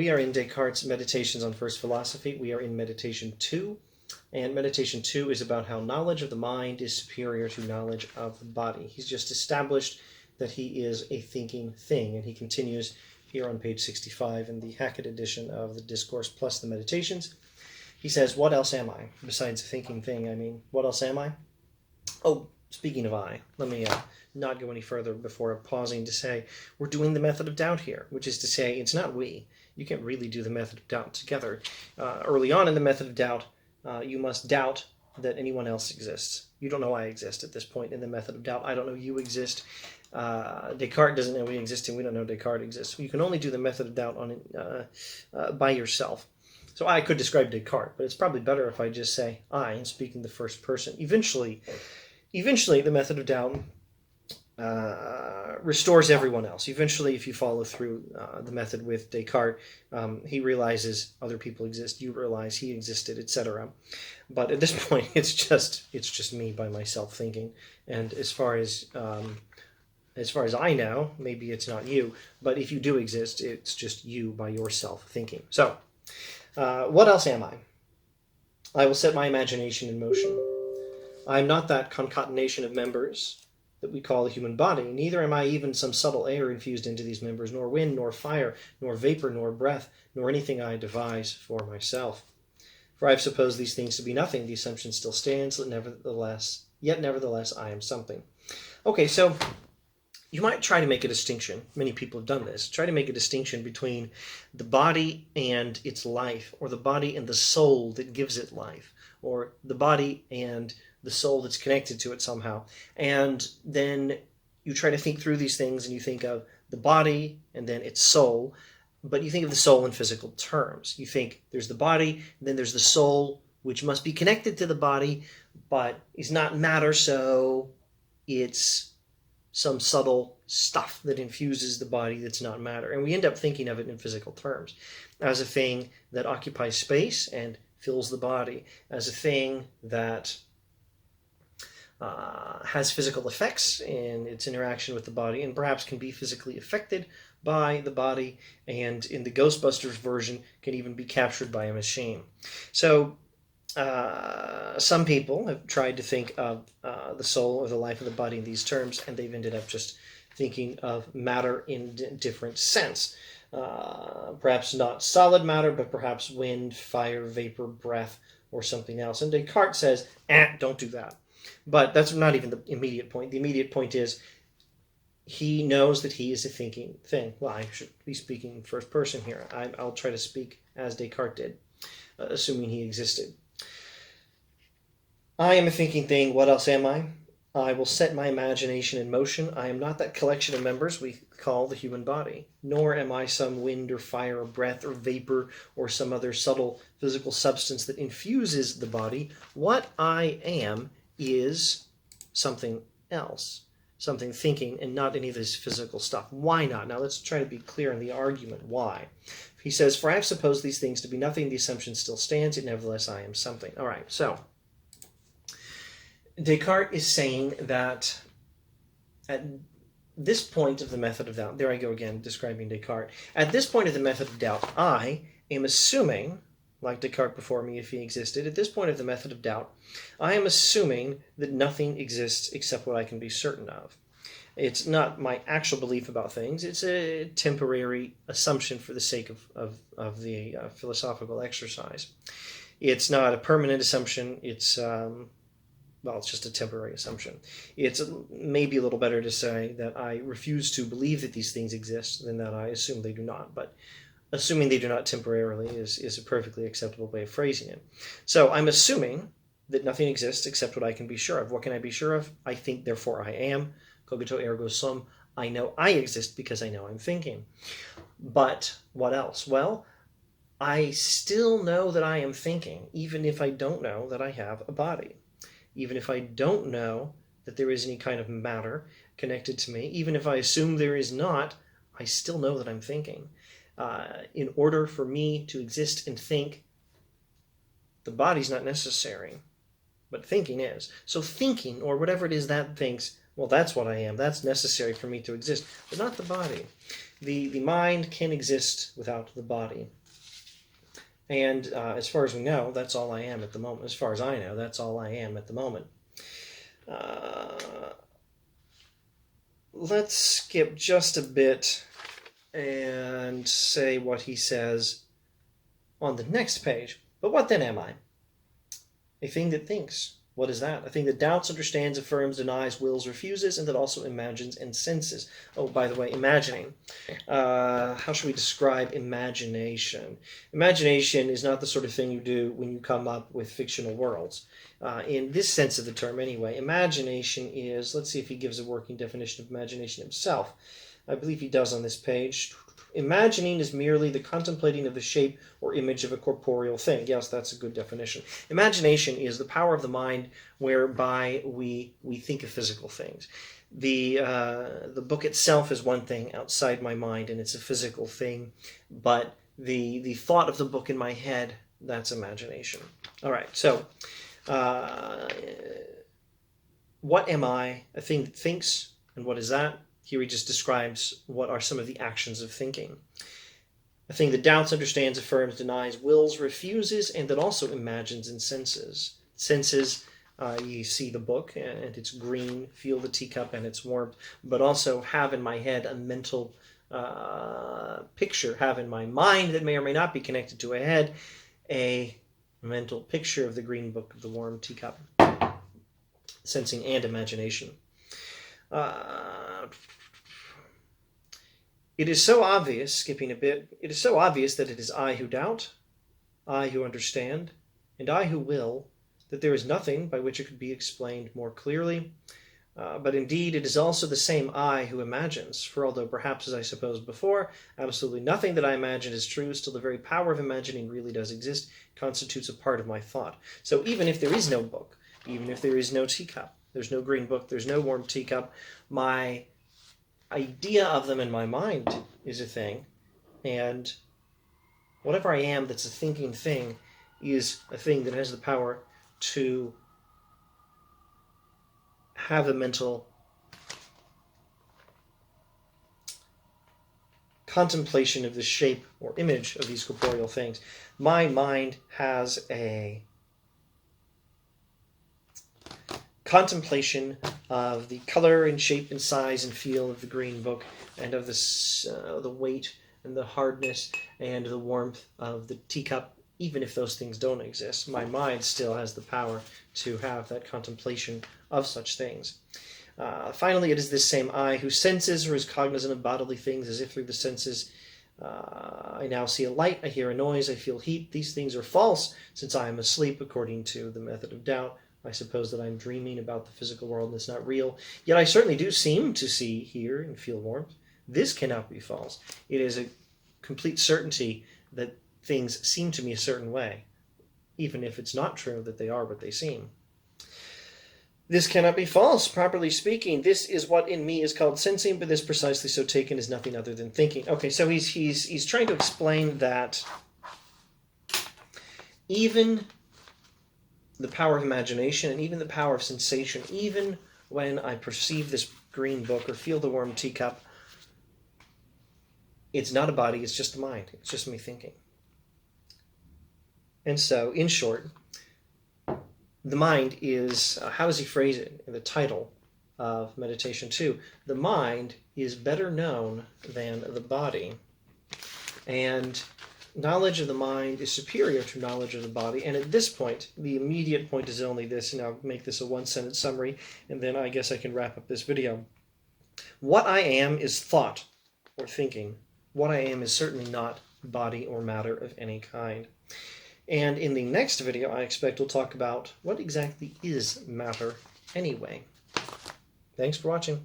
We are in Descartes' Meditations on First Philosophy. We are in Meditation 2, and Meditation 2 is about how knowledge of the mind is superior to knowledge of the body. He's just established that he is a thinking thing, and he continues here on page 65 in the Hackett edition of the Discourse plus the Meditations. He says, what else am I besides a thinking thing? I mean, what else am I? Oh, speaking of I, let me not go any further before pausing to say we're doing the method of doubt here, which is to say it's not we. You can't really do the method of doubt together. Early on in the method of doubt, you must doubt that anyone else exists. You don't know I exist at this point in the method of doubt. I don't know you exist. Descartes doesn't know we exist, and we don't know Descartes exists. You can only do the method of doubt on by yourself. So I could describe Descartes, but it's probably better if I just say I and speak in the first person. Eventually, the method of doubt restores everyone else. Eventually, if you follow through the method with Descartes, he realizes other people exist, you realize he existed, etc. But at this point, it's just me by myself thinking. And as far as I know, maybe it's not you, but if you do exist, it's just you by yourself thinking. So, what else am I? I will set my imagination in motion. I am not that concatenation of members that we call the human body, neither am I even some subtle air infused into these members, nor wind, nor fire, nor vapor, nor breath, nor anything I devise for myself. For I have supposed these things to be nothing, the assumption still stands, yet nevertheless I am something. Okay, so you might try to make a distinction, many people have done this, try to make a distinction between the body and its life, or the body and the soul that gives it life, or the body and the soul that's connected to it somehow. And then you try to think through these things and you think of the body and then its soul, but you think of the soul in physical terms. You think there's the body, and then there's the soul, which must be connected to the body, but is not matter, so it's some subtle stuff that infuses the body that's not matter. And we end up thinking of it in physical terms, as a thing that occupies space and fills the body, as a thing that has physical effects in its interaction with the body, and perhaps can be physically affected by the body, and in the Ghostbusters version can even be captured by a machine. So some people have tried to think of the soul or the life of the body in these terms, and they've ended up just thinking of matter in a different sense. Perhaps not solid matter, but perhaps wind, fire, vapor, breath, or something else. And Descartes says, don't do that. But that's not even the immediate point. The immediate point is he knows that he is a thinking thing. Well, I should be speaking first person here. I'll try to speak as Descartes did, assuming he existed. I am a thinking thing. What else am I? I will set my imagination in motion. I am not that collection of members we call the human body, nor am I some wind or fire or breath or vapor or some other subtle physical substance that infuses the body. What I am is something else, something thinking, and not any of this physical stuff. Why not? Now let's try to be clear in the argument. Why? He says, for I have supposed these things to be nothing, the assumption still stands, yet nevertheless I am something. All right, so Descartes is saying that at this point of the method of doubt, there I go again, describing Descartes. At this point of the method of doubt, I am assuming, like Descartes before me if he existed, at this point of the method of doubt, I am assuming that nothing exists except what I can be certain of. It's not my actual belief about things, it's a temporary assumption for the sake of the philosophical exercise. It's not a permanent assumption, it's just a temporary assumption. It's maybe a little better to say that I refuse to believe that these things exist than that I assume they do not, but assuming they do not temporarily is a perfectly acceptable way of phrasing it. So I'm assuming that nothing exists except what I can be sure of. What can I be sure of? I think, therefore I am. Cogito ergo sum. I know I exist because I know I'm thinking. But what else? Well, I still know that I am thinking, even if I don't know that I have a body. Even if I don't know that there is any kind of matter connected to me, even if I assume there is not, I still know that I'm thinking. In order for me to exist and think, the body's not necessary, but thinking is. So thinking, or whatever it is that thinks, Well, that's what I am. That's necessary for me to exist, but not the body. The mind can exist without the body. And as far as we know, that's all I am at the moment. As far as I know, that's all I am at the moment. Let's skip just a bit and say what he says on the next page. But what then am I? A thing that thinks. What is that? A thing that doubts, understands, affirms, denies, wills, refuses, and that also imagines and senses. Oh, by the way, imagining. How should we describe imagination? Imagination is not the sort of thing you do when you come up with fictional worlds. In this sense of the term, anyway, imagination is, let's see if he gives a working definition of imagination himself. I believe he does on this page. Imagining is merely the contemplating of the shape or image of a corporeal thing. Yes, that's a good definition. Imagination is the power of the mind whereby we think of physical things. The book itself is one thing outside my mind, and it's a physical thing, but the thought of the book in my head, that's imagination. All right, so what am I? A thing that thinks, and what is that? Here he just describes what are some of the actions of thinking. A thing that doubts, understands, affirms, denies, wills, refuses, and that also imagines and senses. Senses, you see the book, and it's green, feel the teacup and its warmth, but also have in my head a mental picture, have in my mind that may or may not be connected to a head, a mental picture of the green book, of the warm teacup. Sensing and imagination. It is so obvious, skipping a bit, it is so obvious that it is I who doubt, I who understand, and I who will, that there is nothing by which it could be explained more clearly. But indeed, it is also the same I who imagines, for although perhaps, as I supposed before, absolutely nothing that I imagine is true, still the very power of imagining really does exist, constitutes a part of my thought. So even if there is no book, even if there is no teacup, there's no green book, there's no warm teacup, my idea of them in my mind is a thing, and whatever I am that's a thinking thing is a thing that has the power to have a mental contemplation of the shape or image of these corporeal things. My mind has a contemplation of the color and shape and size and feel of the green book, and of the weight and the hardness and the warmth of the teacup. Even if those things don't exist, my mind still has the power to have that contemplation of such things. Finally, it is this same I who senses or is cognizant of bodily things as if through the senses. I now see a light, I hear a noise, I feel heat. These things are false, since I am asleep, according to the method of doubt. I suppose that I'm dreaming about the physical world and it's not real. Yet I certainly do seem to see, hear, and feel warmth. This cannot be false. It is a complete certainty that things seem to me a certain way, even if it's not true that they are what they seem. This cannot be false, properly speaking. This is what in me is called sensing, but this precisely so taken is nothing other than thinking. Okay, so he's trying to explain that even the power of imagination and even the power of sensation, even when I perceive this green book or feel the warm teacup, it's not a body, it's just the mind. It's just me thinking. And so, in short, the mind is, how does he phrase it in the title of Meditation 2? The mind is better known than the body. And knowledge of the mind is superior to knowledge of the body. And at this point, the immediate point is only this, and I'll make this a one-sentence summary, and then I guess I can wrap up this video. What I am is thought, or thinking. What I am is certainly not body or matter of any kind. And in the next video, I expect we'll talk about what exactly is matter anyway. Thanks for watching.